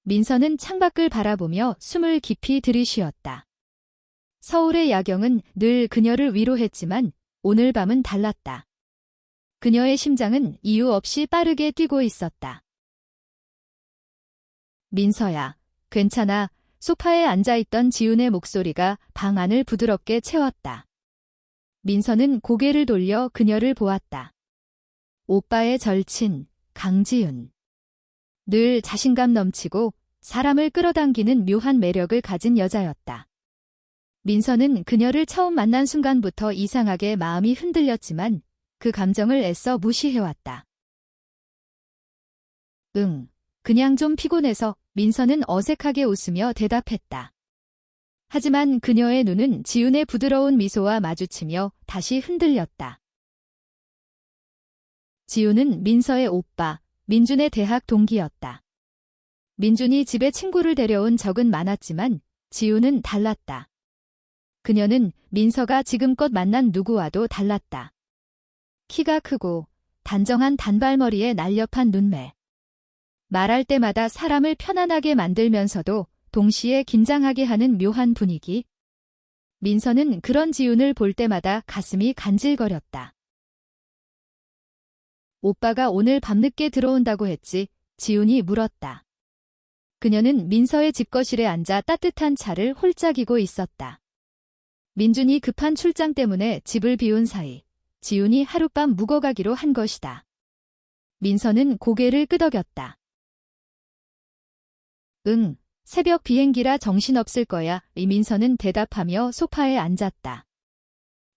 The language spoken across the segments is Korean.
민서는 창밖을 바라보며 숨을 깊이 들이쉬었다. 서울의 야경은 늘 그녀를 위로했지만 오늘 밤은 달랐다. 그녀의 심장은 이유 없이 빠르게 뛰고 있었다. 민서야, 괜찮아. 소파에 앉아있던 지훈의 목소리가 방 안을 부드럽게 채웠다. 민서는 고개를 돌려 그녀를 보았다. 오빠의 절친, 강지훈. 늘 자신감 넘치고 사람을 끌어당기는 묘한 매력을 가진 여자였다. 민서는 그녀를 처음 만난 순간부터 이상하게 마음이 흔들렸지만 그 감정을 애써 무시해왔다. 응, 그냥 좀 피곤해서. 민서는 어색하게 웃으며 대답했다. 하지만 그녀의 눈은 지훈의 부드러운 미소와 마주치며 다시 흔들렸다. 지훈은 민서의 오빠, 민준의 대학 동기였다. 민준이 집에 친구를 데려온 적은 많았지만 지훈은 달랐다. 그녀는 민서가 지금껏 만난 누구와도 달랐다. 키가 크고 단정한 단발머리에 날렵한 눈매. 말할 때마다 사람을 편안하게 만들면서도 동시에 긴장하게 하는 묘한 분위기. 민서는 그런 지훈을 볼 때마다 가슴이 간질거렸다. 오빠가 오늘 밤늦게 들어온다고 했지? 지훈이 물었다. 그녀는 민서의 집거실에 앉아 따뜻한 차를 홀짝이고 있었다. 민준이 급한 출장 때문에 집을 비운 사이 지훈이 하룻밤 묵어가기로 한 것이다. 민서는 고개를 끄덕였다. 응, 새벽 비행기라 정신없을 거야. 민서는 대답하며 소파에 앉았다.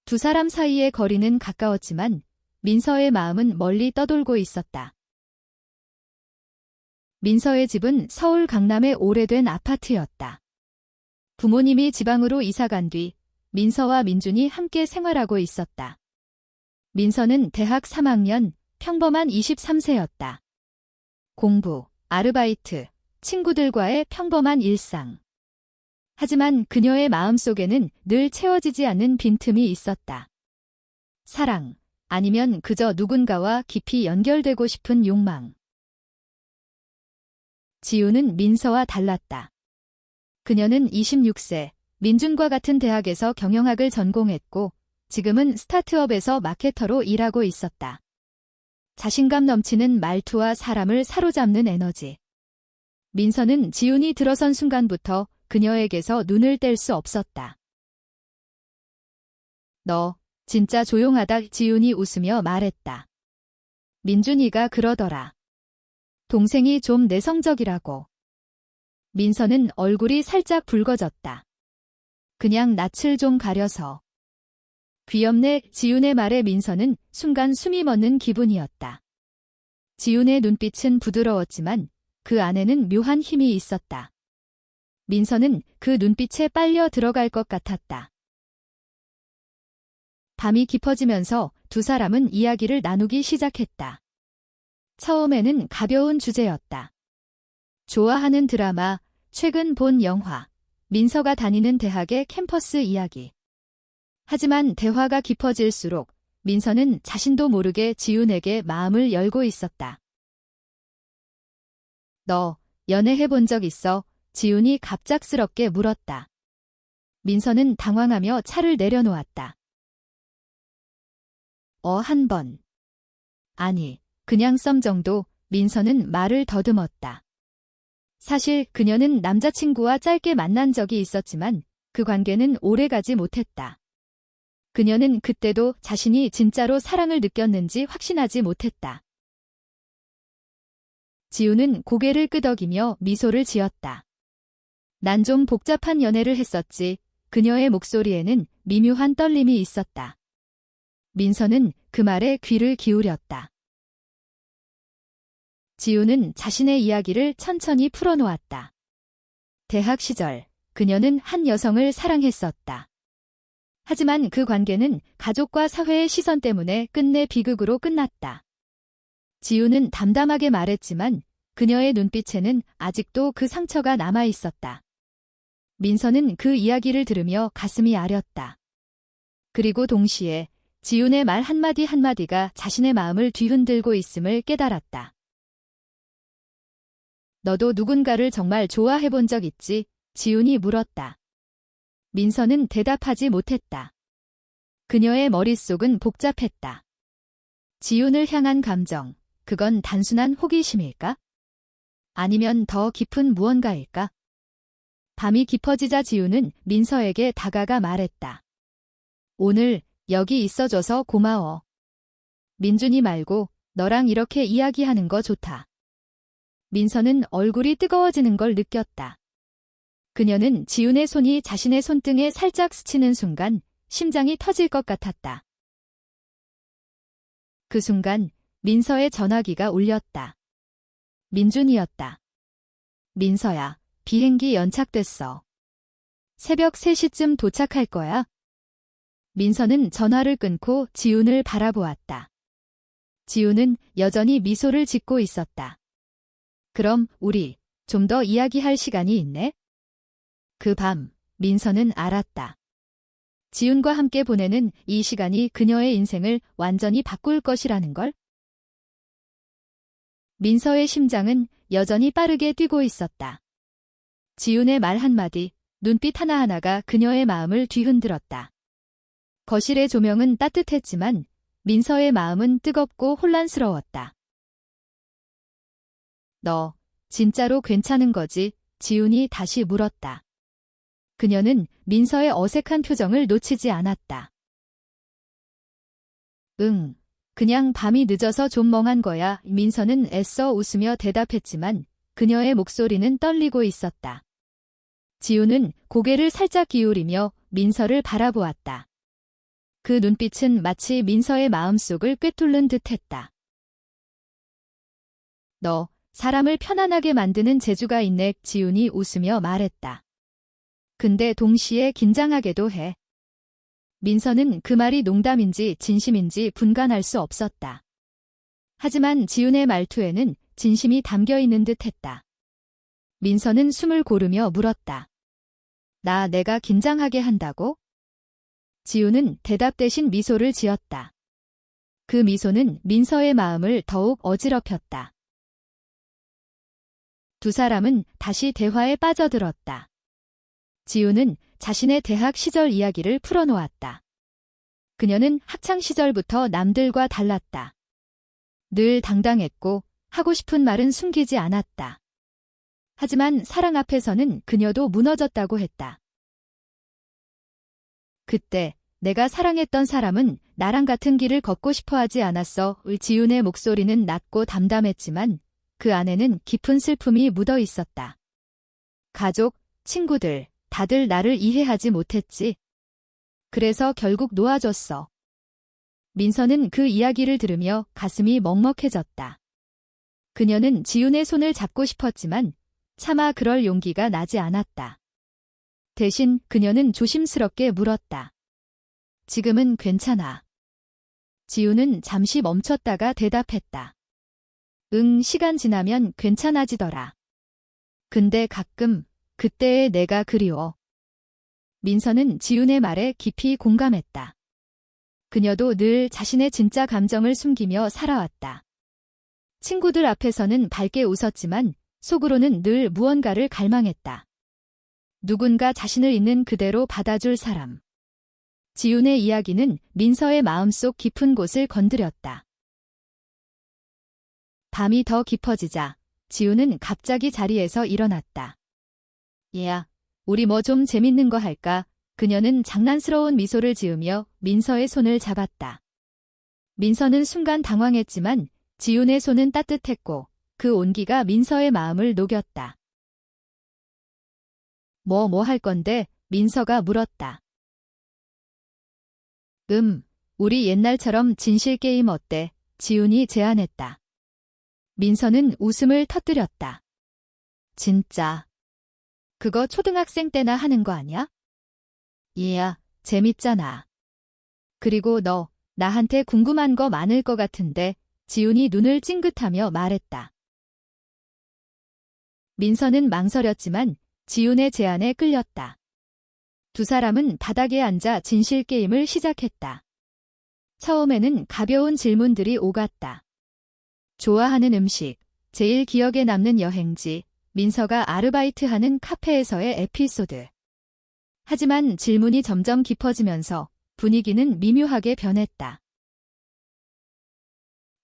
두 사람 사이의 거리는 가까웠지만 민서의 마음은 멀리 떠돌고 있었다. 민서의 집은 서울 강남의 오래된 아파트였다. 부모님이 지방으로 이사간 뒤 민서와 민준이 함께 생활하고 있었다. 민서는 대학 3학년, 평범한 23세였다. 공부, 아르바이트, 친구들과의 평범한 일상. 하지만 그녀의 마음속에는 늘 채워지지 않는 빈틈이 있었다. 사랑, 아니면 그저 누군가와 깊이 연결되고 싶은 욕망. 지훈은 민서와 달랐다. 그녀는 26세, 민준과 같은 대학에서 경영학을 전공했고 지금은 스타트업에서 마케터로 일하고 있었다. 자신감 넘치는 말투와 사람을 사로잡는 에너지. 민서는 지훈이 들어선 순간부터 그녀에게서 눈을 뗄 수 없었다. 너 진짜 조용하다. 지훈이 웃으며 말했다. 민준이가 그러더라. 동생이 좀 내성적이라고. 민서는 얼굴이 살짝 붉어졌다. 그냥 낯을 좀 가려서. 귀엽네. 지훈의 말에 민서는 순간 숨이 멎는 기분이었다. 지훈의 눈빛은 부드러웠지만 그 안에는 묘한 힘이 있었다. 민서는 그 눈빛에 빨려 들어갈 것 같았다. 밤이 깊어지면서 두 사람은 이야기를 나누기 시작했다. 처음에는 가벼운 주제였다. 좋아하는 드라마, 최근 본 영화, 민서가 다니는 대학의 캠퍼스 이야기. 하지만 대화가 깊어질수록 민서는 자신도 모르게 지훈에게 마음을 열고 있었다. 너 연애해 본 적 있어? 지훈이 갑작스럽게 물었다. 민서는 당황하며 차를 내려놓았다. 한 번. 아니, 그냥 썸 정도. 민서는 말을 더듬었다. 사실 그녀는 남자친구와 짧게 만난 적이 있었지만 그 관계는 오래가지 못했다. 그녀는 그때도 자신이 진짜로 사랑을 느꼈는지 확신하지 못했다. 지훈은 고개를 끄덕이며 미소를 지었다. 난 좀 복잡한 연애를 했었지. 그녀의 목소리에는 미묘한 떨림이 있었다. 민서는 그 말에 귀를 기울였다. 지훈은 자신의 이야기를 천천히 풀어놓았다. 대학 시절 그녀는 한 여성을 사랑했었다. 하지만 그 관계는 가족과 사회의 시선 때문에 끝내 비극으로 끝났다. 지훈은 담담하게 말했지만 그녀의 눈빛에는 아직도 그 상처가 남아 있었다. 민서는 그 이야기를 들으며 가슴이 아렸다. 그리고 동시에 지훈의 말 한마디 한마디가 자신의 마음을 뒤흔들고 있음을 깨달았다. 너도 누군가를 정말 좋아해 본 적 있지? 지훈이 물었다. 민서는 대답하지 못했다. 그녀의 머릿속은 복잡했다. 지훈을 향한 감정, 그건 단순한 호기심일까? 아니면 더 깊은 무언가일까? 밤이 깊어지자 지훈은 민서에게 다가가 말했다. 오늘 여기 있어줘서 고마워. 민준이 말고 너랑 이렇게 이야기하는 거 좋다. 민서는 얼굴이 뜨거워지는 걸 느꼈다. 그녀는 지훈의 손이 자신의 손등에 살짝 스치는 순간 심장이 터질 것 같았다. 그 순간 민서의 전화기가 울렸다. 민준이었다. 민서야, 비행기 연착됐어. 새벽 3시쯤 도착할 거야. 민서는 전화를 끊고 지훈을 바라보았다. 지훈은 여전히 미소를 짓고 있었다. 그럼 우리 좀 더 이야기할 시간이 있네? 그 밤, 민서는 알았다. 지훈과 함께 보내는 이 시간이 그녀의 인생을 완전히 바꿀 것이라는 걸? 민서의 심장은 여전히 빠르게 뛰고 있었다. 지훈의 말 한마디, 눈빛 하나하나가 그녀의 마음을 뒤흔들었다. 거실의 조명은 따뜻했지만 민서의 마음은 뜨겁고 혼란스러웠다. 너 진짜로 괜찮은 거지? 지훈이 다시 물었다. 그녀는 민서의 어색한 표정을 놓치지 않았다. 응, 그냥 밤이 늦어서 좀 멍한 거야. 민서는 애써 웃으며 대답했지만 그녀의 목소리는 떨리고 있었다. 지훈은 고개를 살짝 기울이며 민서를 바라보았다. 그 눈빛은 마치 민서의 마음속을 꿰뚫는 듯했다. 너 사람을 편안하게 만드는 재주가 있네. 지훈이 웃으며 말했다. 근데 동시에 긴장하게도 해. 민서는 그 말이 농담인지 진심인지 분간할 수 없었다. 하지만 지훈의 말투에는 진심이 담겨 있는 듯했다. 민서는 숨을 고르며 물었다. 내가 긴장하게 한다고? 지훈은 대답 대신 미소를 지었다. 그 미소는 민서의 마음을 더욱 어지럽혔다. 두 사람은 다시 대화에 빠져들었다. 지훈은 자신의 대학 시절 이야기를 풀어놓았다. 그녀는 학창 시절부터 남들과 달랐다. 늘 당당했고 하고 싶은 말은 숨기지 않았다. 하지만 사랑 앞에서는 그녀도 무너졌다고 했다. 그때 내가 사랑했던 사람은 나랑 같은 길을 걷고 싶어 하지 않았어. 지훈의 목소리는 낮고 담담했지만 그 안에는 깊은 슬픔이 묻어 있었다. 가족, 친구들, 다들 나를 이해하지 못했지. 그래서 결국 놓아줬어. 민서는 그 이야기를 들으며 가슴이 먹먹해졌다. 그녀는 지훈의 손을 잡고 싶었지만 차마 그럴 용기가 나지 않았다. 대신 그녀는 조심스럽게 물었다. 지금은 괜찮아. 지훈은 잠시 멈췄다가 대답했다. 응, 시간 지나면 괜찮아지더라. 근데 가끔 그때의 내가 그리워. 민서는 지훈의 말에 깊이 공감했다. 그녀도 늘 자신의 진짜 감정을 숨기며 살아왔다. 친구들 앞에서는 밝게 웃었지만 속으로는 늘 무언가를 갈망했다. 누군가 자신을 있는 그대로 받아줄 사람. 지훈의 이야기는 민서의 마음속 깊은 곳을 건드렸다. 밤이 더 깊어지자 지훈은 갑자기 자리에서 일어났다. 얘야, 우리 뭐 좀 재밌는 거 할까? 그녀는 장난스러운 미소를 지으며 민서의 손을 잡았다. 민서는 순간 당황했지만 지훈의 손은 따뜻했고 그 온기가 민서의 마음을 녹였다. 뭐 할 건데? 민서가 물었다. 우리 옛날처럼 진실 게임 어때? 지훈이 제안했다. 민서는 웃음을 터뜨렸다. 진짜. 그거 초등학생 때나 하는 거 아니야? 얘야, 재밌잖아. 그리고 너, 나한테 궁금한 거 많을 것 같은데. 지훈이 눈을 찡긋하며 말했다. 민서는 망설였지만 지훈의 제안에 끌렸다. 두 사람은 바닥에 앉아 진실 게임을 시작했다. 처음에는 가벼운 질문들이 오갔다. 좋아하는 음식, 제일 기억에 남는 여행지, 민서가 아르바이트하는 카페에서의 에피소드. 하지만 질문이 점점 깊어지면서 분위기는 미묘하게 변했다.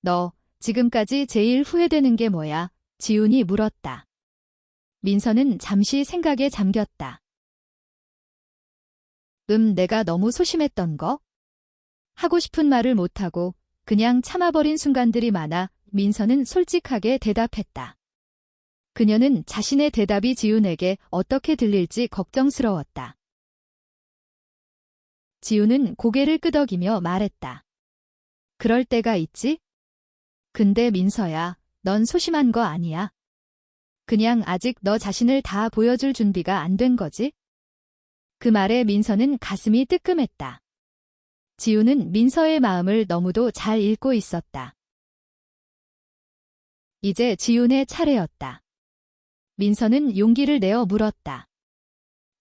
너 지금까지 제일 후회되는 게 뭐야? 지훈이 물었다. 민서는 잠시 생각에 잠겼다. 내가 너무 소심했던 거? 하고 싶은 말을 못하고 그냥 참아버린 순간들이 많아 민서는 솔직하게 대답했다. 그녀는 자신의 대답이 지훈에게 어떻게 들릴지 걱정스러웠다. 지훈은 고개를 끄덕이며 말했다. 그럴 때가 있지? 근데 민서야, 넌 소심한 거 아니야. 그냥 아직 너 자신을 다 보여줄 준비가 안 된 거지? 그 말에 민서는 가슴이 뜨끔했다. 지훈은 민서의 마음을 너무도 잘 읽고 있었다. 이제 지훈의 차례였다. 민서는 용기를 내어 물었다.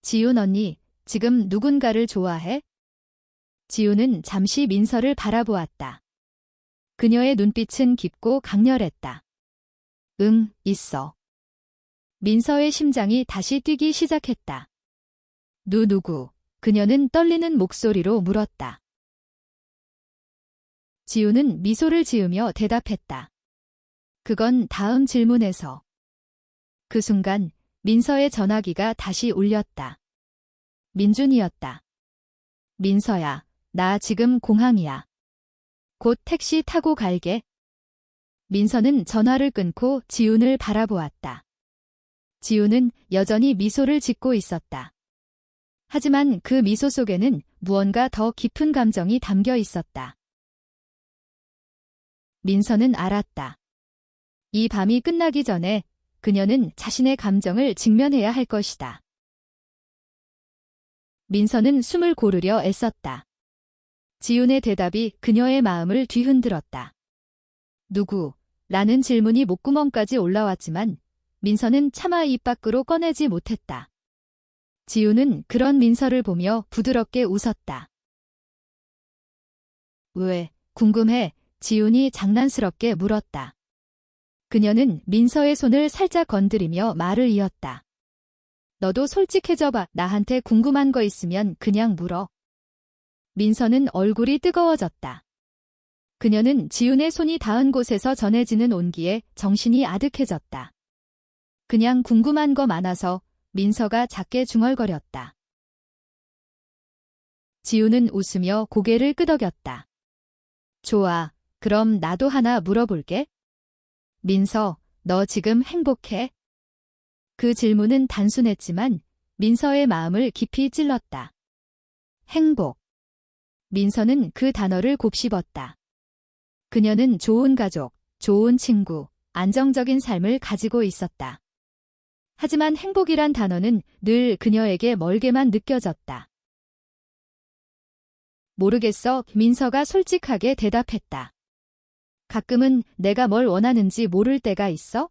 지훈 언니, 지금 누군가를 좋아해? 지훈은 잠시 민서를 바라보았다. 그녀의 눈빛은 깊고 강렬했다. 응, 있어. 민서의 심장이 다시 뛰기 시작했다. 누구? 그녀는 떨리는 목소리로 물었다. 지훈은 미소를 지으며 대답했다. 그건 다음 질문에서. 그 순간 민서의 전화기가 다시 울렸다. 민준이었다. 민서야, 나 지금 공항이야. 곧 택시 타고 갈게. 민서는 전화를 끊고 지훈을 바라보았다. 지훈은 여전히 미소를 짓고 있었다. 하지만 그 미소 속에는 무언가 더 깊은 감정이 담겨 있었다. 민서는 알았다. 이 밤이 끝나기 전에 그녀는 자신의 감정을 직면해야 할 것이다. 민서는 숨을 고르려 애썼다. 지훈의 대답이 그녀의 마음을 뒤흔들었다. 누구? 라는 질문이 목구멍까지 올라왔지만 민서는 차마 입 밖으로 꺼내지 못했다. 지훈은 그런 민서를 보며 부드럽게 웃었다. 왜? 궁금해. 지훈이 장난스럽게 물었다. 그녀는 민서의 손을 살짝 건드리며 말을 이었다. 너도 솔직해져봐. 나한테 궁금한 거 있으면 그냥 물어. 민서는 얼굴이 뜨거워졌다. 그녀는 지훈의 손이 닿은 곳에서 전해지는 온기에 정신이 아득해졌다. 그냥 궁금한 거 많아서. 민서가 작게 중얼거렸다. 지훈은 웃으며 고개를 끄덕였다. 좋아. 그럼 나도 하나 물어볼게. 민서, 너 지금 행복해? 그 질문은 단순했지만 민서의 마음을 깊이 찔렀다. 행복. 민서는 그 단어를 곱씹었다. 그녀는 좋은 가족, 좋은 친구, 안정적인 삶을 가지고 있었다. 하지만 행복이란 단어는 늘 그녀에게 멀게만 느껴졌다. 모르겠어. 민서가 솔직하게 대답했다. 가끔은 내가 뭘 원하는지 모를 때가 있어?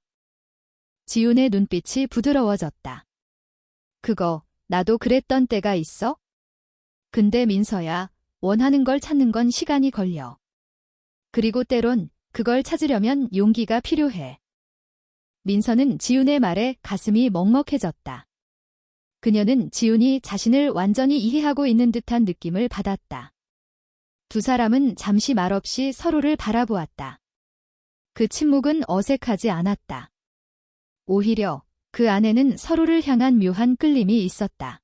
지훈의 눈빛이 부드러워졌다. 그거, 나도 그랬던 때가 있어? 근데 민서야, 원하는 걸 찾는 건 시간이 걸려. 그리고 때론 그걸 찾으려면 용기가 필요해. 민서는 지훈의 말에 가슴이 먹먹해졌다. 그녀는 지훈이 자신을 완전히 이해하고 있는 듯한 느낌을 받았다. 두 사람은 잠시 말없이 서로를 바라보았다. 그 침묵은 어색하지 않았다. 오히려 그 안에는 서로를 향한 묘한 끌림이 있었다.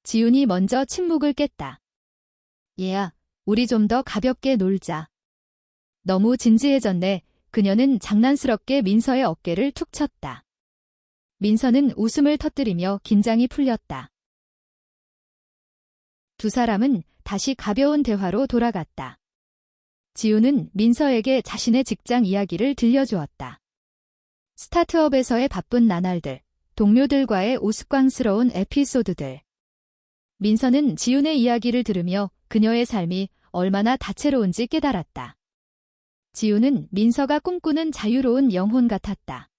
지훈이 먼저 침묵을 깼다. 얘야, 우리 좀 더 가볍게 놀자. 너무 진지해졌네. 그녀는 장난스럽게 민서의 어깨를 툭 쳤다. 민서는 웃음을 터뜨리며 긴장이 풀렸다. 두 사람은 다시 가벼운 대화로 돌아갔다. 지훈은 민서에게 자신의 직장 이야기를 들려주었다. 스타트업에서의 바쁜 나날들, 동료들과의 우스꽝스러운 에피소드들. 민서는 지훈의 이야기를 들으며 그녀의 삶이 얼마나 다채로운지 깨달았다. 지훈은 민서가 꿈꾸는 자유로운 영혼 같았다.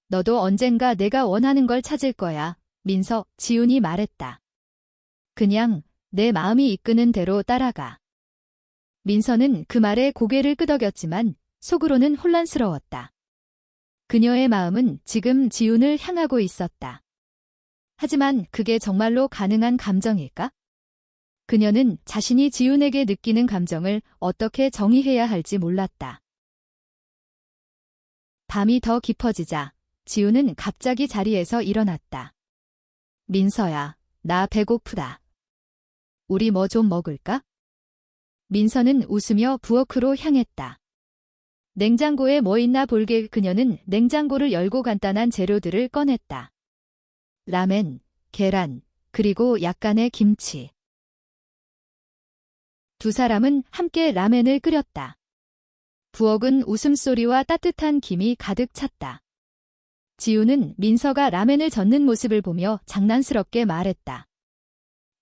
너도 언젠가 내가 원하는 걸 찾을 거야, 민서, 지훈이 말했다. 그냥 내 마음이 이끄는 대로 따라가. 민서는 그 말에 고개를 끄덕였지만 속으로는 혼란스러웠다. 그녀의 마음은 지금 지훈을 향하고 있었다. 하지만 그게 정말로 가능한 감정일까? 그녀는 자신이 지훈에게 느끼는 감정을 어떻게 정의해야 할지 몰랐다. 밤이 더 깊어지자 지훈은 갑자기 자리에서 일어났다. 민서야, 나 배고프다. 우리 뭐 좀 먹을까? 민서는 웃으며 부엌으로 향했다. 냉장고에 뭐 있나 볼게. 그녀는 냉장고를 열고 간단한 재료들을 꺼냈다. 라멘, 계란, 그리고 약간의 김치. 두 사람은 함께 라멘을 끓였다. 부엌은 웃음소리와 따뜻한 김이 가득 찼다. 지훈은 민서가 라멘을 젓는 모습을 보며 장난스럽게 말했다.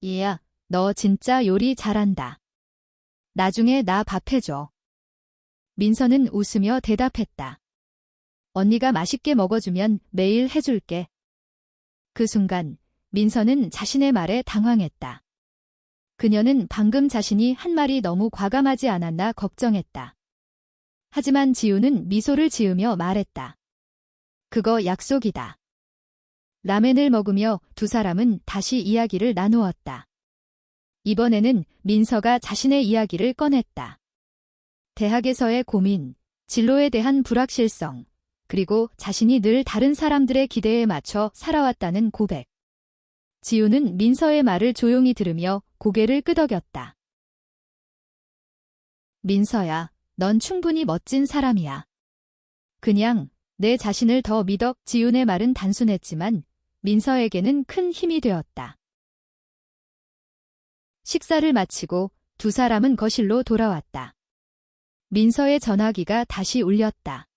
얘야, 너 진짜 요리 잘한다. 나중에 나 밥 해줘. 민서는 웃으며 대답했다. 언니가 맛있게 먹어주면 매일 해줄게. 그 순간 민서는 자신의 말에 당황했다. 그녀는 방금 자신이 한 말이 너무 과감하지 않았나 걱정했다. 하지만 지훈은 미소를 지으며 말했다. 그거 약속이다. 라멘을 먹으며 두 사람은 다시 이야기를 나누었다. 이번에는 민서가 자신의 이야기를 꺼냈다. 대학에서의 고민, 진로에 대한 불확실성, 그리고 자신이 늘 다른 사람들의 기대에 맞춰 살아왔다는 고백. 지훈은 민서의 말을 조용히 들으며 고개를 끄덕였다. 민서야, 넌 충분히 멋진 사람이야. 그냥 내 자신을 더 믿어. 지훈의 말은 단순했지만 민서에게는 큰 힘이 되었다. 식사를 마치고 두 사람은 거실로 돌아왔다. 민서의 전화기가 다시 울렸다.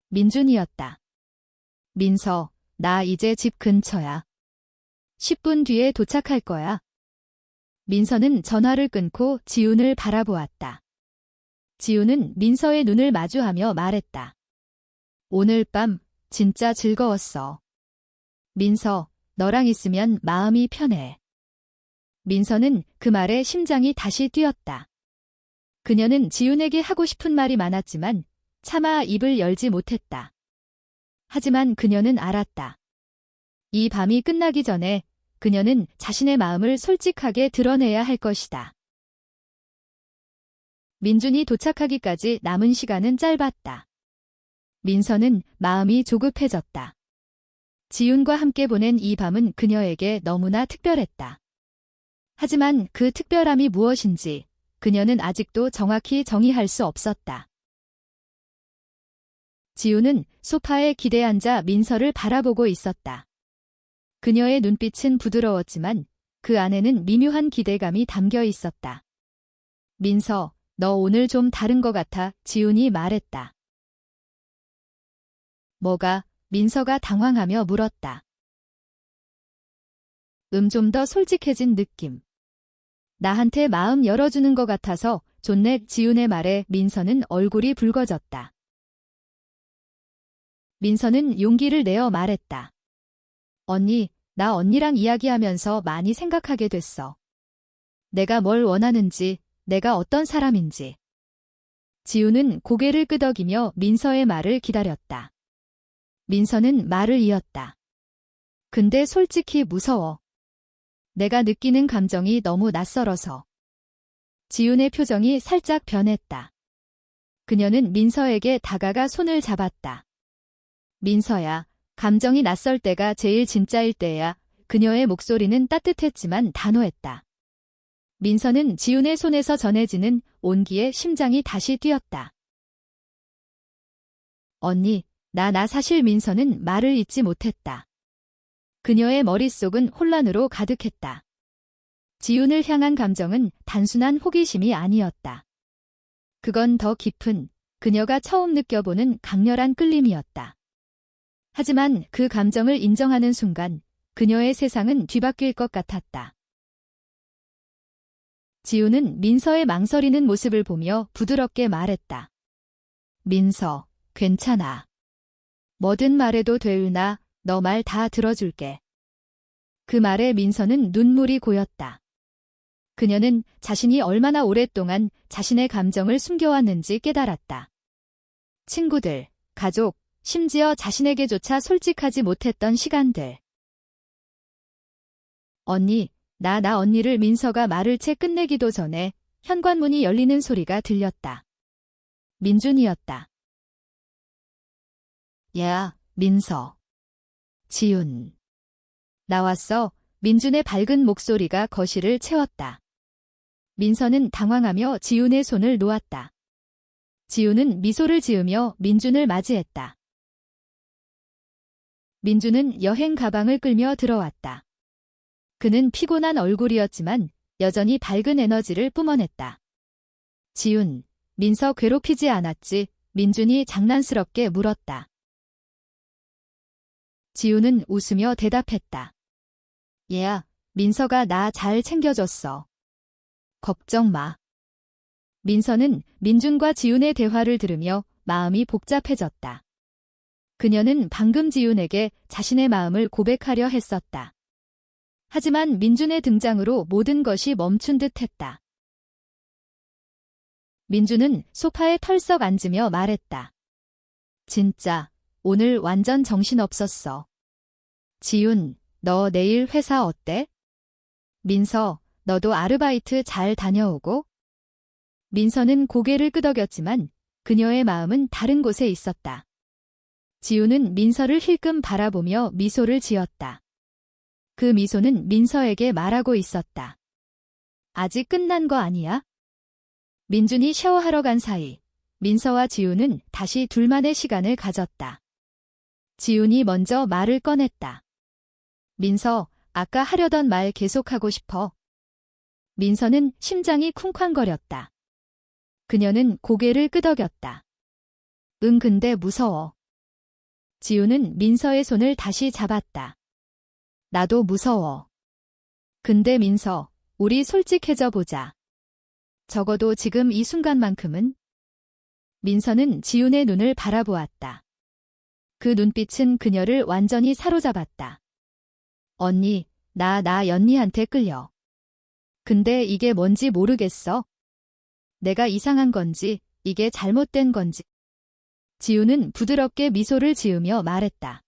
민준이었다. 민서, 나 이제 집 근처야. 10분 뒤에 도착할 거야. 민서는 전화를 끊고 지훈을 바라보았다. 지훈은 민서의 눈을 마주하며 말했다. 오늘 밤 진짜 즐거웠어. 민서, 너랑 있으면 마음이 편해. 민서는 그 말에 심장이 다시 뛰었다. 그녀는 지훈에게 하고 싶은 말이 많았지만 차마 입을 열지 못했다. 하지만 그녀는 알았다. 이 밤이 끝나기 전에 그녀는 자신의 마음을 솔직하게 드러내야 할 것이다. 민준이 도착하기까지 남은 시간은 짧았다. 민서는 마음이 조급해졌다. 지훈과 함께 보낸 이 밤은 그녀에게 너무나 특별했다. 하지만 그 특별함이 무엇인지 그녀는 아직도 정확히 정의할 수 없었다. 지훈은 소파에 기대앉아 민서를 바라보고 있었다. 그녀의 눈빛은 부드러웠지만 그 안에는 미묘한 기대감이 담겨 있었다. 민서, 너 오늘 좀 다른 것 같아. 지훈이 말했다. 뭐가? 민서가 당황하며 물었다. 좀 더 솔직해진 느낌. 나한테 마음 열어주는 것 같아서 좋네. 지훈의 말에 민서는 얼굴이 붉어졌다. 민서는 용기를 내어 말했다. 언니, 나 언니랑 이야기하면서 많이 생각하게 됐어. 내가 뭘 원하는지, 내가 어떤 사람인지. 지훈은 고개를 끄덕이며 민서의 말을 기다렸다. 민서는 말을 이었다. 근데 솔직히 무서워. 내가 느끼는 감정이 너무 낯설어서. 지훈의 표정이 살짝 변했다. 그녀는 민서에게 다가가 손을 잡았다. 민서야, 감정이 낯설 때가 제일 진짜일 때야. 그녀의 목소리는 따뜻했지만 단호했다. 민서는 지훈의 손에서 전해지는 온기에 심장이 다시 뛰었다. 언니, 나 사실. 민서는 말을 잇지 못했다. 그녀의 머릿속은 혼란으로 가득했다. 지훈을 향한 감정은 단순한 호기심이 아니었다. 그건 더 깊은, 그녀가 처음 느껴보는 강렬한 끌림이었다. 하지만 그 감정을 인정하는 순간 그녀의 세상은 뒤바뀔 것 같았다. 지훈은 민서의 망설이는 모습을 보며 부드럽게 말했다. 민서, 괜찮아. 뭐든 말해도 되으나 너 말 다 들어줄게. 그 말에 민서는 눈물이 고였다. 그녀는 자신이 얼마나 오랫동안 자신의 감정을 숨겨왔는지 깨달았다. 친구들, 가족, 심지어 자신에게조차 솔직하지 못했던 시간들. 언니, 나 언니를 민서가 말을 채 끝내기도 전에 현관문이 열리는 소리가 들렸다. 민준이었다. 야, 민서. 지훈. 나왔어. 민준의 밝은 목소리가 거실을 채웠다. 민서는 당황하며 지훈의 손을 놓았다. 지훈은 미소를 지으며 민준을 맞이했다. 민준은 여행 가방을 끌며 들어왔다. 그는 피곤한 얼굴이었지만 여전히 밝은 에너지를 뿜어냈다. 지훈, 민서 괴롭히지 않았지? 민준이 장난스럽게 물었다. 지훈은 웃으며 대답했다. 얘야, 민서가 나 잘 챙겨줬어. 걱정 마. 민서는 민준과 지훈의 대화를 들으며 마음이 복잡해졌다. 그녀는 방금 지훈에게 자신의 마음을 고백하려 했었다. 하지만 민준의 등장으로 모든 것이 멈춘 듯 했다. 민준은 소파에 털썩 앉으며 말했다. 진짜, 오늘 완전 정신없었어. 지훈, 너 내일 회사 어때? 민서, 너도 아르바이트 잘 다녀오고? 민서는 고개를 끄덕였지만 그녀의 마음은 다른 곳에 있었다. 지훈은 민서를 힐끔 바라보며 미소를 지었다. 그 미소는 민서에게 말하고 있었다. 아직 끝난 거 아니야? 민준이 샤워하러 간 사이 민서와 지훈은 다시 둘만의 시간을 가졌다. 지훈이 먼저 말을 꺼냈다. 민서, 아까 하려던 말 계속하고 싶어. 민서는 심장이 쿵쾅거렸다. 그녀는 고개를 끄덕였다. 응, 근데 무서워. 지훈은 민서의 손을 다시 잡았다. 나도 무서워. 근데 민서, 우리 솔직해져 보자. 적어도 지금 이 순간만큼은. 민서는 지훈의 눈을 바라보았다. 그 눈빛은 그녀를 완전히 사로잡았다. 언니, 나 연니한테 끌려. 근데 이게 뭔지 모르겠어. 내가 이상한 건지, 이게 잘못된 건지. 지훈은 부드럽게 미소를 지으며 말했다.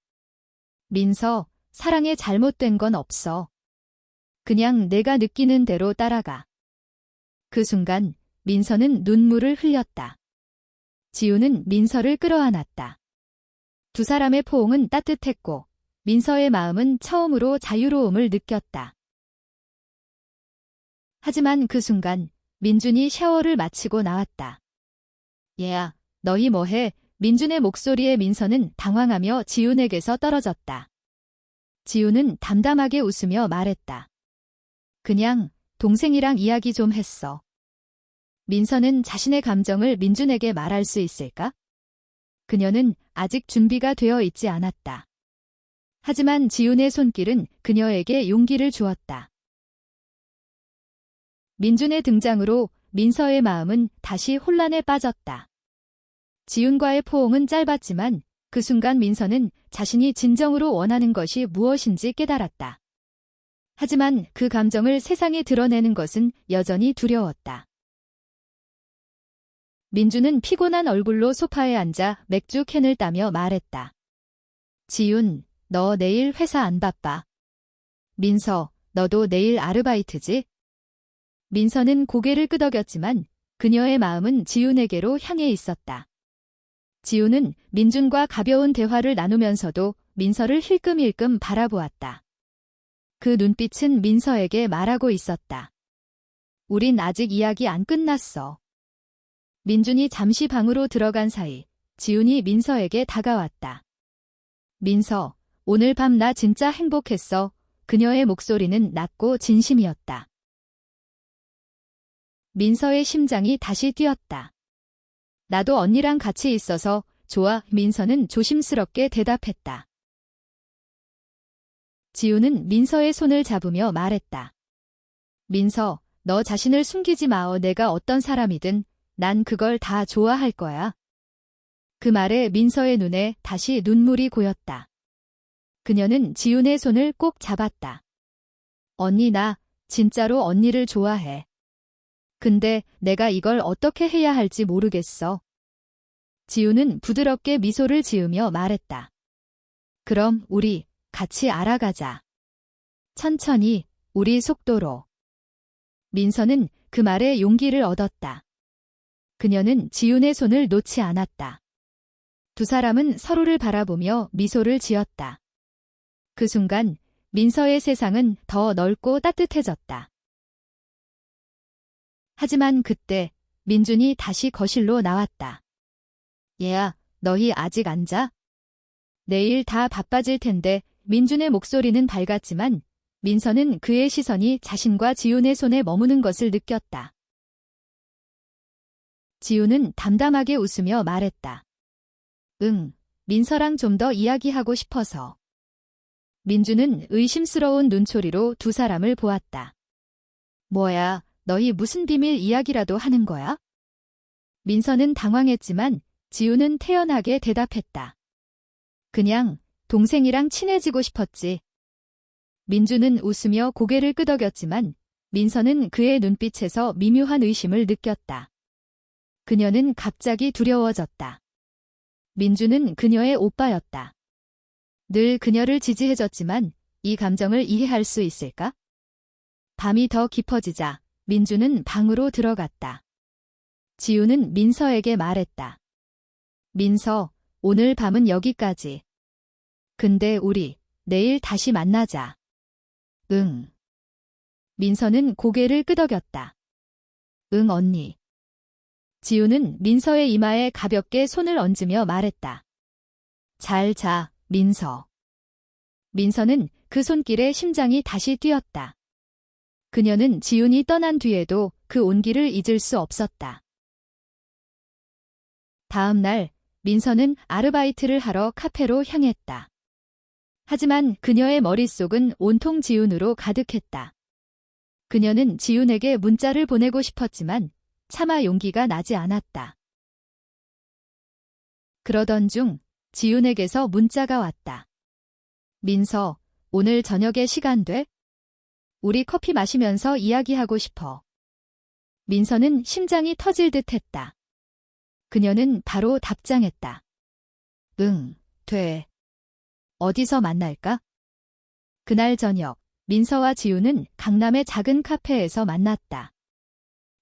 민서, 사랑에 잘못된 건 없어. 그냥 내가 느끼는 대로 따라가. 그 순간 민서는 눈물을 흘렸다. 지훈은 민서를 끌어안았다. 두 사람의 포옹은 따뜻했고 민서의 마음은 처음으로 자유로움을 느꼈다. 하지만 그 순간 민준이 샤워를 마치고 나왔다. 얘야, 너희 뭐해? 민준의 목소리에 민서는 당황하며 지훈에게서 떨어졌다. 지훈은 담담하게 웃으며 말했다. 그냥 동생이랑 이야기 좀 했어. 민서는 자신의 감정을 민준에게 말할 수 있을까? 그녀는 아직 준비가 되어 있지 않았다. 하지만 지훈의 손길은 그녀에게 용기를 주었다. 민준의 등장으로 민서의 마음은 다시 혼란에 빠졌다. 지훈과의 포옹은 짧았지만 그 순간 민서는 자신이 진정으로 원하는 것이 무엇인지 깨달았다. 하지만 그 감정을 세상에 드러내는 것은 여전히 두려웠다. 민준은 피곤한 얼굴로 소파에 앉아 맥주 캔을 따며 말했다. 지훈, 너 내일 회사 안 바빠. 민서, 너도 내일 아르바이트지? 민서는 고개를 끄덕였지만 그녀의 마음은 지훈에게로 향해 있었다. 지훈은 민준과 가벼운 대화를 나누면서도 민서를 힐끔힐끔 바라보았다. 그 눈빛은 민서에게 말하고 있었다. 우린 아직 이야기 안 끝났어. 민준이 잠시 방으로 들어간 사이 지훈이 민서에게 다가왔다. 민서, 오늘 밤 나 진짜 행복했어. 그녀의 목소리는 낮고 진심이었다. 민서의 심장이 다시 뛰었다. 나도 언니랑 같이 있어서 좋아. 민서는 조심스럽게 대답했다. 지훈은 민서의 손을 잡으며 말했다. 민서, 너 자신을 숨기지 마. 내가 어떤 사람이든 난 그걸 다 좋아할 거야. 그 말에 민서의 눈에 다시 눈물이 고였다. 그녀는 지훈의 손을 꼭 잡았다. 언니, 나 진짜로 언니를 좋아해. 근데 내가 이걸 어떻게 해야 할지 모르겠어. 지우는 부드럽게 미소를 지으며 말했다. 그럼 우리 같이 알아가자. 천천히, 우리 속도로. 민서는 그 말에 용기를 얻었다. 그녀는 지훈의 손을 놓지 않았다. 두 사람은 서로를 바라보며 미소를 지었다. 그 순간 민서의 세상은 더 넓고 따뜻해졌다. 하지만 그때 민준이 다시 거실로 나왔다. 얘야, 너희 아직 안 자? 내일 다 바빠질 텐데. 민준의 목소리는 밝았지만 민서는 그의 시선이 자신과 지훈의 손에 머무는 것을 느꼈다. 지훈은 담담하게 웃으며 말했다. 응, 민서랑 좀 더 이야기하고 싶어서. 민준은 의심스러운 눈초리로 두 사람을 보았다. 뭐야, 너희 무슨 비밀 이야기라도 하는 거야? 민서는 당황했지만 지훈은 태연하게 대답했다. 그냥 동생이랑 친해지고 싶었지. 민준은 웃으며 고개를 끄덕였지만 민서는 그의 눈빛에서 미묘한 의심을 느꼈다. 그녀는 갑자기 두려워졌다. 민준은 그녀의 오빠였다. 늘 그녀를 지지해줬지만 이 감정을 이해할 수 있을까? 밤이 더 깊어지자 민준은 방으로 들어갔다. 지우는 민서에게 말했다. 민서, 오늘 밤은 여기까지. 근데 우리 내일 다시 만나자. 응. 민서는 고개를 끄덕였다. 응, 언니. 지우는 민서의 이마에 가볍게 손을 얹으며 말했다. 잘 자, 민서. 민서는 그 손길에 심장이 다시 뛰었다. 그녀는 지훈이 떠난 뒤에도 그 온기를 잊을 수 없었다. 다음 날 민서는 아르바이트를 하러 카페로 향했다. 하지만 그녀의 머릿속은 온통 지훈으로 가득했다. 그녀는 지훈에게 문자를 보내고 싶었지만 차마 용기가 나지 않았다. 그러던 중 지훈에게서 문자가 왔다. 민서, 오늘 저녁에 시간 돼? 우리 커피 마시면서 이야기하고 싶어. 민서는 심장이 터질 듯 했다. 그녀는 바로 답장했다. 응, 돼. 어디서 만날까? 그날 저녁, 민서와 지우는 강남의 작은 카페에서 만났다.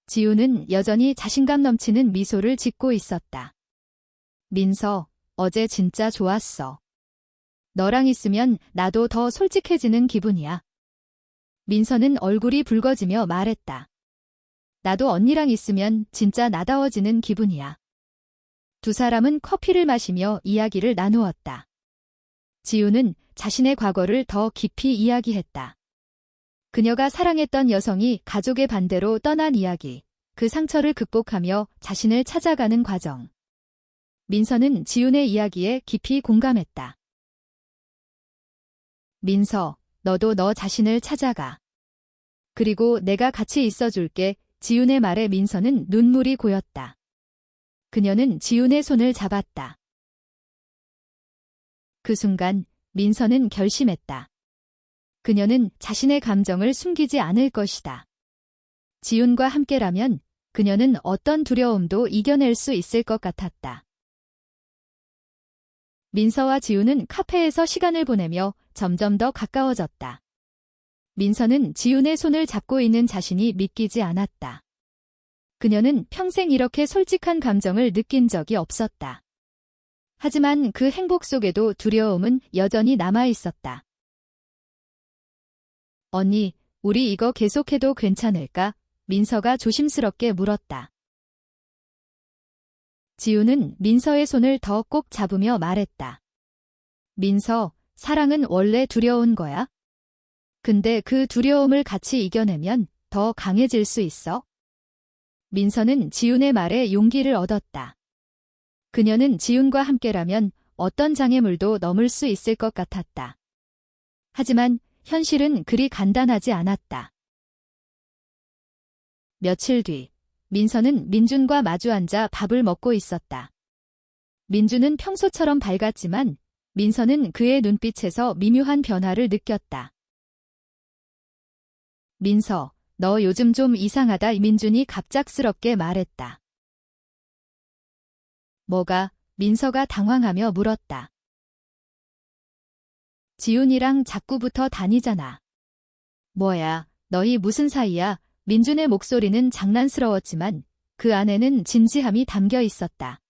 지우는 여전히 자신감 넘치는 미소를 짓고 있었다. 민서, 어제 진짜 좋았어. 너랑 있으면 나도 더 솔직해지는 기분이야. 민서는 얼굴이 붉어지며 말했다. 나도 언니랑 있으면 진짜 나다워지는 기분이야. 두 사람은 커피를 마시며 이야기를 나누었다. 지우는 자신의 과거를 더 깊이 이야기했다. 그녀가 사랑했던 여성이 가족의 반대로 떠난 이야기, 그 상처를 극복하며 자신을 찾아가는 과정. 민서는 지훈의 이야기에 깊이 공감했다. 민서, 너도 너 자신을 찾아가. 그리고 내가 같이 있어줄게. 지훈의 말에 민서는 눈물이 고였다. 그녀는 지훈의 손을 잡았다. 그 순간 민서는 결심했다. 그녀는 자신의 감정을 숨기지 않을 것이다. 지훈과 함께라면 그녀는 어떤 두려움도 이겨낼 수 있을 것 같았다. 민서와 지훈은 카페에서 시간을 보내며 점점 더 가까워졌다. 민서는 지훈의 손을 잡고 있는 자신이 믿기지 않았다. 그녀는 평생 이렇게 솔직한 감정을 느낀 적이 없었다. 하지만 그 행복 속에도 두려움은 여전히 남아 있었다. 언니, 우리 이거 계속해도 괜찮을까? 민서가 조심스럽게 물었다. 지우는 민서의 손을 더 꼭 잡으며 말했다. 민서, 사랑은 원래 두려운 거야? 근데 그 두려움을 같이 이겨내면 더 강해질 수 있어? 민서는 지훈의 말에 용기를 얻었다. 그녀는 지훈과 함께라면 어떤 장애물도 넘을 수 있을 것 같았다. 하지만 현실은 그리 간단하지 않았다. 며칠 뒤, 민서는 민준과 마주 앉아 밥을 먹고 있었다. 민준은 평소처럼 밝았지만 민서는 그의 눈빛에서 미묘한 변화를 느꼈다. 민서, 너 요즘 좀 이상하다. 민준이 갑작스럽게 말했다. 뭐가? 민서가 당황하며 물었다. 지훈이랑 자꾸 붙어 다니잖아. 뭐야, 너희 무슨 사이야? 민준의 목소리는 장난스러웠지만 그 안에는 진지함이 담겨 있었다.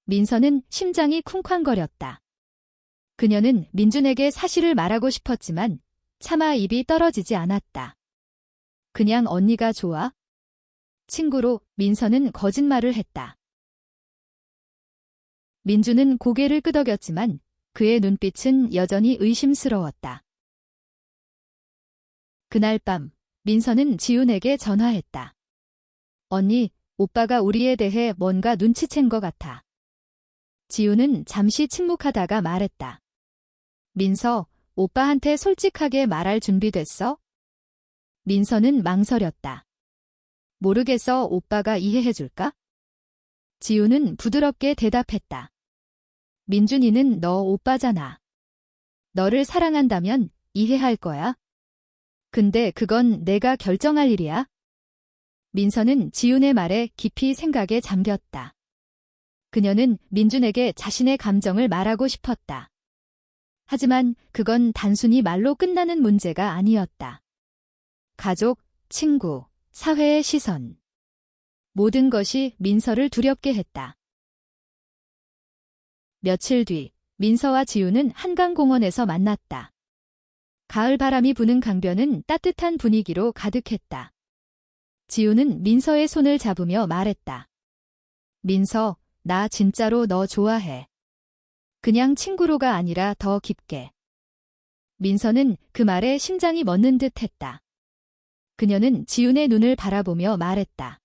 민서는 심장이 쿵쾅거렸다. 그녀는 민준에게 사실을 말하고 싶었지만 차마 입이 떨어지지 않았다. 그냥 언니가 좋아? 친구로 민서는 거짓말을 했다. 민준은 고개를 끄덕였지만 그의 눈빛은 여전히 의심스러웠다. 그날 밤 민서는 지훈에게 전화했다. 언니, 오빠가 우리에 대해 뭔가 눈치챈 것 같아. 지훈은 잠시 침묵하다가 말했다. 민서, 오빠한테 솔직하게 말할 준비 됐어? 민서는 망설였다. 모르겠어, 오빠가 이해해줄까? 지훈은 부드럽게 대답했다. 민준이는 너 오빠잖아. 너를 사랑한다면 이해할 거야. 근데 그건 내가 결정할 일이야. 민서는 지훈의 말에 깊이 생각에 잠겼다. 그녀는 민준에게 자신의 감정을 말하고 싶었다. 하지만 그건 단순히 말로 끝나는 문제가 아니었다. 가족, 친구, 사회의 시선. 모든 것이 민서를 두렵게 했다. 며칠 뒤 민서와 지훈은 한강공원에서 만났다. 가을 바람이 부는 강변은 따뜻한 분위기로 가득했다. 지훈은 민서의 손을 잡으며 말했다. 민서, 나 진짜로 너 좋아해. 그냥 친구로가 아니라 더 깊게. 민서는 그 말에 심장이 멎는 듯 했다. 그녀는 지훈의 눈을 바라보며 말했다.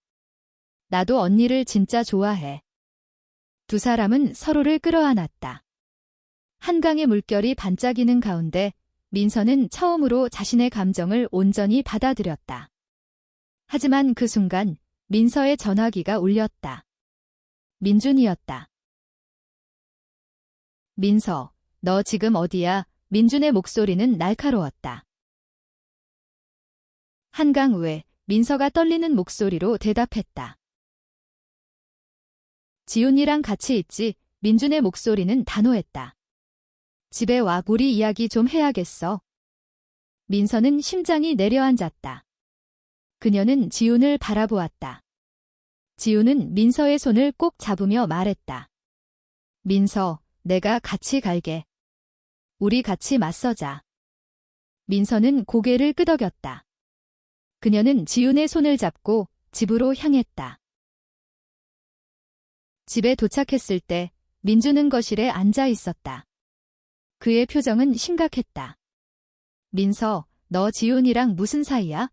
나도 언니를 진짜 좋아해. 두 사람은 서로를 끌어안았다. 한강의 물결이 반짝이는 가운데 민서는 처음으로 자신의 감정을 온전히 받아들였다. 하지만 그 순간 민서의 전화기가 울렸다. 민준이었다. 민서, 너 지금 어디야? 민준의 목소리는 날카로웠다. 한강 외 민서가 떨리는 목소리로 대답했다. 지훈이랑 같이 있지. 민준의 목소리는 단호했다. 집에 와, 우리 이야기 좀 해야겠어. 민서는 심장이 내려앉았다. 그녀는 지훈을 바라보았다. 지훈은 민서의 손을 꼭 잡으며 말했다. 민서, 내가 같이 갈게. 우리 같이 맞서자. 민서는 고개를 끄덕였다. 그녀는 지훈의 손을 잡고 집으로 향했다. 집에 도착했을 때 민준은 거실에 앉아 있었다. 그의 표정은 심각했다. 민서, 너 지훈이랑 무슨 사이야?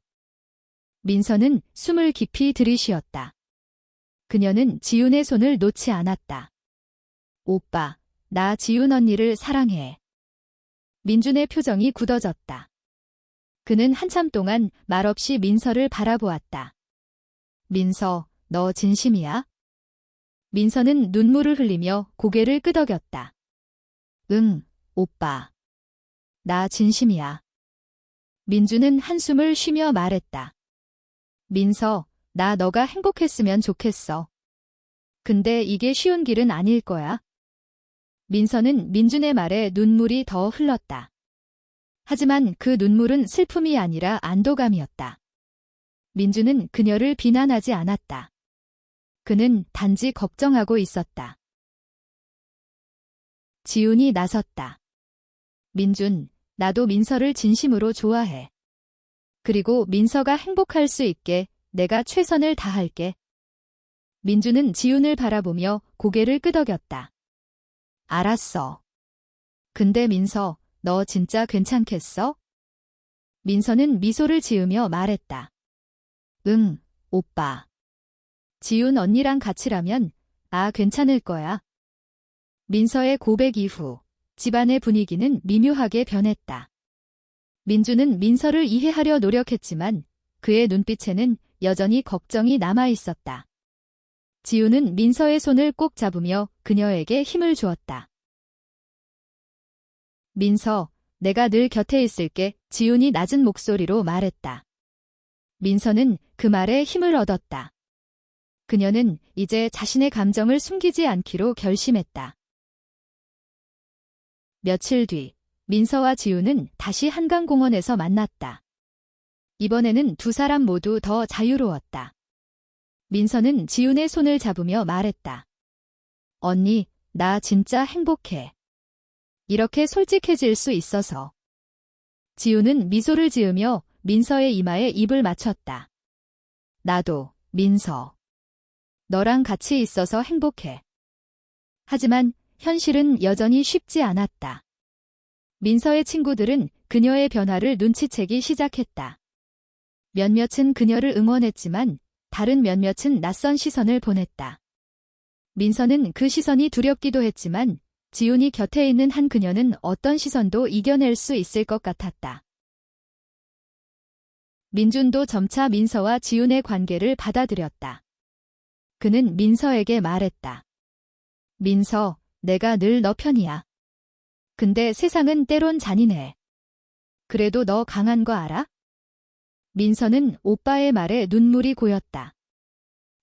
민서는 숨을 깊이 들이쉬었다. 그녀는 지훈의 손을 놓지 않았다. 오빠, 나 지훈 언니를 사랑해. 민준의 표정이 굳어졌다. 그는 한참 동안 말없이 민서를 바라보았다. 민서, 너 진심이야? 민서는 눈물을 흘리며 고개를 끄덕였다. 응, 오빠. 나 진심이야. 민준은 한숨을 쉬며 말했다. 민서, 나 너가 행복했으면 좋겠어. 근데 이게 쉬운 길은 아닐 거야. 민서는 민준의 말에 눈물이 더 흘렀다. 하지만 그 눈물은 슬픔이 아니라 안도감이었다. 민준은 그녀를 비난하지 않았다. 그는 단지 걱정하고 있었다. 지훈이 나섰다. 민준, 나도 민서를 진심으로 좋아해. 그리고 민서가 행복할 수 있게 내가 최선을 다할게. 민준은 지훈을 바라보며 고개를 끄덕였다. 알았어. 근데 민서, 너 진짜 괜찮겠어? 민서는 미소를 지으며 말했다. 응, 오빠. 지훈 언니랑 같이라면 괜찮을 거야. 민서의 고백 이후 집안의 분위기는 미묘하게 변했다. 민준은 민서를 이해하려 노력했지만 그의 눈빛에는 여전히 걱정이 남아 있었다. 지훈은 민서의 손을 꼭 잡으며 그녀에게 힘을 주었다. 민서, 내가 늘 곁에 있을게. 지훈이 낮은 목소리로 말했다. 민서는 그 말에 힘을 얻었다. 그녀는 이제 자신의 감정을 숨기지 않기로 결심했다. 며칠 뒤, 민서와 지우는 다시 한강공원에서 만났다. 이번에는 두 사람 모두 더 자유로웠다. 민서는 지훈의 손을 잡으며 말했다. 언니, 나 진짜 행복해. 이렇게 솔직해질 수 있어서. 지훈은 미소를 지으며 민서의 이마에 입을 맞췄다. 나도, 민서. 너랑 같이 있어서 행복해. 하지만 현실은 여전히 쉽지 않았다. 민서의 친구들은 그녀의 변화를 눈치채기 시작했다. 몇몇은 그녀를 응원했지만 다른 몇몇은 낯선 시선을 보냈다. 민서는 그 시선이 두렵기도 했지만 지훈이 곁에 있는 한 그녀는 어떤 시선도 이겨낼 수 있을 것 같았다. 민준도 점차 민서와 지훈의 관계를 받아들였다. 그는 민서에게 말했다. 민서, 내가 늘 너 편이야. 근데 세상은 때론 잔인해. 그래도 너 강한 거 알아? 민서는 오빠의 말에 눈물이 고였다.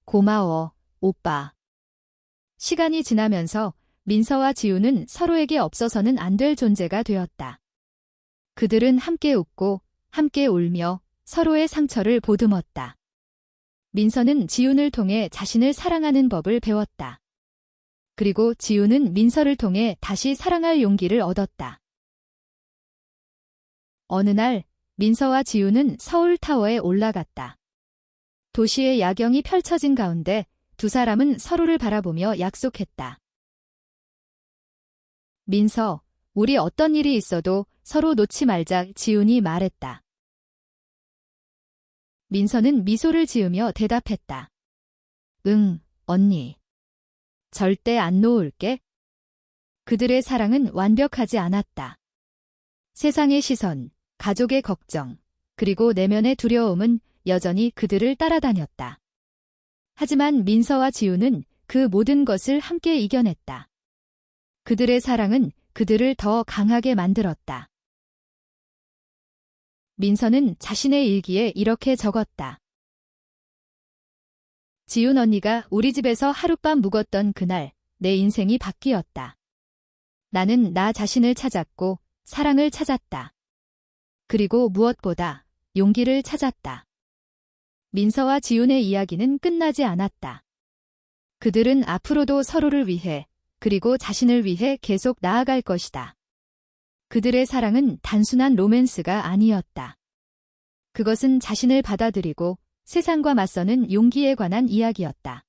고마워, 오빠. 시간이 지나면서 민서와 지우는 서로에게 없어서는 안 될 존재가 되었다. 그들은 함께 웃고 함께 울며 서로의 상처를 보듬었다. 민서는 지훈을 통해 자신을 사랑하는 법을 배웠다. 그리고 지훈은 민서를 통해 다시 사랑할 용기를 얻었다. 어느 날 민서와 지훈은 서울타워에 올라갔다. 도시의 야경이 펼쳐진 가운데 두 사람은 서로를 바라보며 약속했다. 민서, 우리 어떤 일이 있어도 서로 놓지 말자, 지훈이 말했다. 민서는 미소를 지으며 대답했다. 응, 언니. 절대 안 놓을게. 그들의 사랑은 완벽하지 않았다. 세상의 시선, 가족의 걱정, 그리고 내면의 두려움은 여전히 그들을 따라다녔다. 하지만 민서와 지훈은 그 모든 것을 함께 이겨냈다. 그들의 사랑은 그들을 더 강하게 만들었다. 민서는 자신의 일기에 이렇게 적었다. 지훈 언니가 우리 집에서 하룻밤 묵었던 그날 내 인생이 바뀌었다. 나는 나 자신을 찾았고 사랑을 찾았다. 그리고 무엇보다 용기를 찾았다. 민서와 지훈의 이야기는 끝나지 않았다. 그들은 앞으로도 서로를 위해 그리고 자신을 위해 계속 나아갈 것이다. 그들의 사랑은 단순한 로맨스가 아니었다. 그것은 자신을 받아들이고 세상과 맞서는 용기에 관한 이야기였다.